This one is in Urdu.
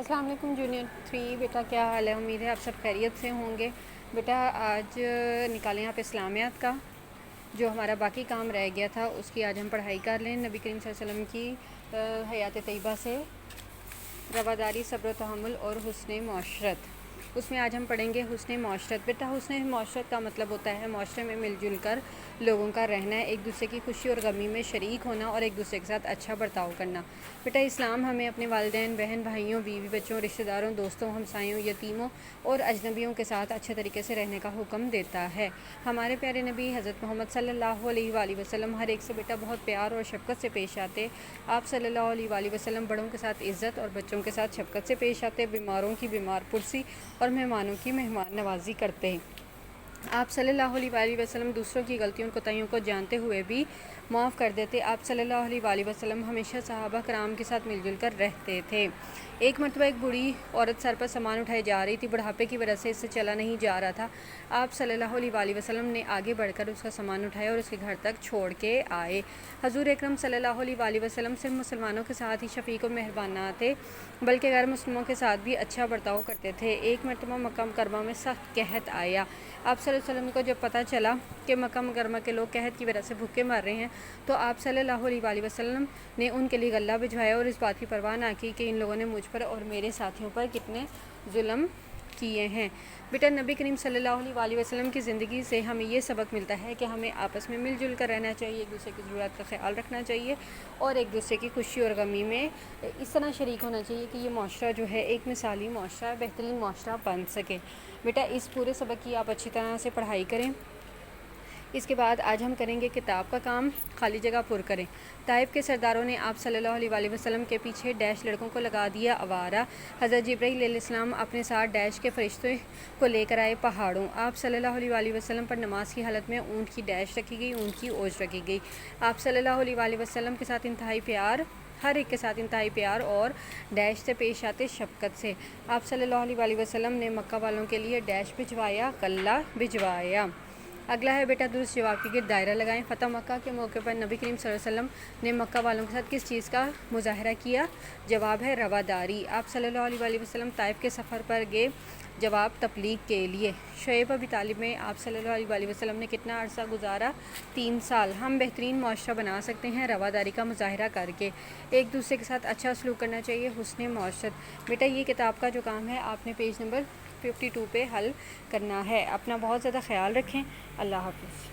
السلام علیکم جونیئر 3 بیٹا، کیا حال ہے؟ امید ہے آپ سب خیریت سے ہوں گے۔ بیٹا آج نکالیں آپ اسلامیات کا جو ہمارا باقی کام رہ گیا تھا، اس کی آج ہم پڑھائی کر لیں۔ نبی کریم صلی اللہ علیہ وسلم کی حیات طیبہ سے رواداری، صبر و تحمل اور حسن معاشرت، اس میں آج ہم پڑھیں گے حسن معاشرت۔ بیٹا حسن معاشرت کا مطلب ہوتا ہے معاشرے میں مل جل کر لوگوں کا رہنا، ایک دوسرے کی خوشی اور غمی میں شریک ہونا اور ایک دوسرے کے ساتھ اچھا برتاؤ کرنا۔ بیٹا اسلام ہمیں اپنے والدین، بہن بھائیوں، بیوی بچوں، رشتہ داروں، دوستوں، ہمسایوں، یتیموں اور اجنبیوں کے ساتھ اچھے طریقے سے رہنے کا حکم دیتا ہے۔ ہمارے پیارے نبی حضرت محمد صلی اللہ علیہ وآلہ وسلم ہر ایک سے بیٹا بہت پیار اور شفقت سے پیش آتے۔ آپ صلی اللہ علیہ وآلہ وسلم بڑوں کے ساتھ عزت اور بچوں کے ساتھ شفقت سے پیش آتے، بیماروں کی بیمار پرسی اور مہمانوں کی مہمان نوازی کرتے۔ آپ صلی اللہ علیہ وآلہ وسلم دوسروں کی غلطیوں اور کوتاہیوں کو جانتے ہوئے بھی معاف کر دیتے۔ آپ صلی اللہ علیہ وآلہ وسلم ہمیشہ صحابہ کرام کے ساتھ مل جل کر رہتے تھے۔ ایک مرتبہ ایک بوڑھی عورت سر پر سامان اٹھائے جا رہی تھی، بڑھاپے کی وجہ سے اس سے چلا نہیں جا رہا تھا۔ آپ صلی اللہ علیہ وآلہ وسلم نے آگے بڑھ کر اس کا سامان اٹھایا اور اس کے گھر تک چھوڑ کے آئے۔ حضور اکرم صلی اللہ علیہ وآلہ وسلم صرف مسلمانوں کے ساتھ ہی شفیق و مہربان نہ تھے بلکہ غیر مسلموں کے ساتھ بھی اچھا برتاؤ کرتے تھے۔ ایک مرتبہ مکہ مکرمہ میں سخت قحط آیا۔ آپ صلی اللہ علیہ وسلم کو جب پتہ چلا کہ مکہ مکرمہ کے لوگ قحط کی وجہ سے بھوکے مر رہے ہیں تو آپ صلی اللہ علیہ وآلہ وسلم نے ان کے لیے غلہ بھجوایا اور اس بات کی پرواہ نہ کی کہ ان لوگوں نے مجھ پر اور میرے ساتھیوں پر کتنے ظلم کیے ہیں۔ بیٹا نبی کریم صلی اللہ علیہ وآلہ وسلم کی زندگی سے ہمیں یہ سبق ملتا ہے کہ ہمیں آپس میں مل جل کر رہنا چاہیے، ایک دوسرے کی ضرورت کا خیال رکھنا چاہیے اور ایک دوسرے کی خوشی اور غمی میں اس طرح شریک ہونا چاہیے کہ یہ معاشرہ جو ہے ایک مثالی معاشرہ، بہترین معاشرہ بن سکے۔ بیٹا اس پورے سبق کی آپ اچھی طرح سے پڑھائی کریں۔ اس کے بعد آج ہم کریں گے کتاب کا کام، خالی جگہ پر کریں۔ طائف کے سرداروں نے آپ صلی اللہ علیہ وآلہ وسلم کے پیچھے ڈیش لڑکوں کو لگا دیا آوارہ۔ حضرت جبرائیل علیہ السلام اپنے ساتھ ڈیش کے فرشتے کو لے کر آئے پہاڑوں۔ آپ صلی اللہ علیہ وآلہ وسلم پر نماز کی حالت میں اونٹ کی ڈیش رکھی گئی، اونٹ کی اوجھ رکھی گئی۔ آپ صلی اللہ علیہ وآلہ وسلم کے ساتھ انتہائی پیار، ہر ایک کے ساتھ انتہائی پیار اور ڈیش سے پیش آتے، شفقت سے۔ آپ صلی اللہ علیہ وآلہ وسلم نے مکہ والوں کے لیے ڈیش بھجوایا، غلہ بھجوایا۔ اگلا ہے بیٹا درست جواب کے گرد دائرہ لگائیں۔ فتح مکہ کے موقع پر نبی کریم صلی اللہ علیہ وسلم نے مکہ والوں کے ساتھ کس چیز کا مظاہرہ کیا؟ جواب ہے رواداری۔ آپ صلی اللہ علیہ وآلہ وسلم طائف کے سفر پر گئے، جواب تبلیغ کے لیے۔ شعیب ابی طالب میں آپ صلی اللہ علیہ وآلہ وسلم نے کتنا عرصہ گزارا؟ 3 سال۔ ہم بہترین معاشرہ بنا سکتے ہیں رواداری کا مظاہرہ کر کے، ایک دوسرے کے ساتھ اچھا سلوک کرنا چاہیے، حسن معاشرت۔ بیٹا یہ کتاب کا جو کام ہے آپ نے پیج نمبر 52 پہ حل کرنا ہے۔ اپنا بہت زیادہ خیال رکھیں۔ اللہ حافظ۔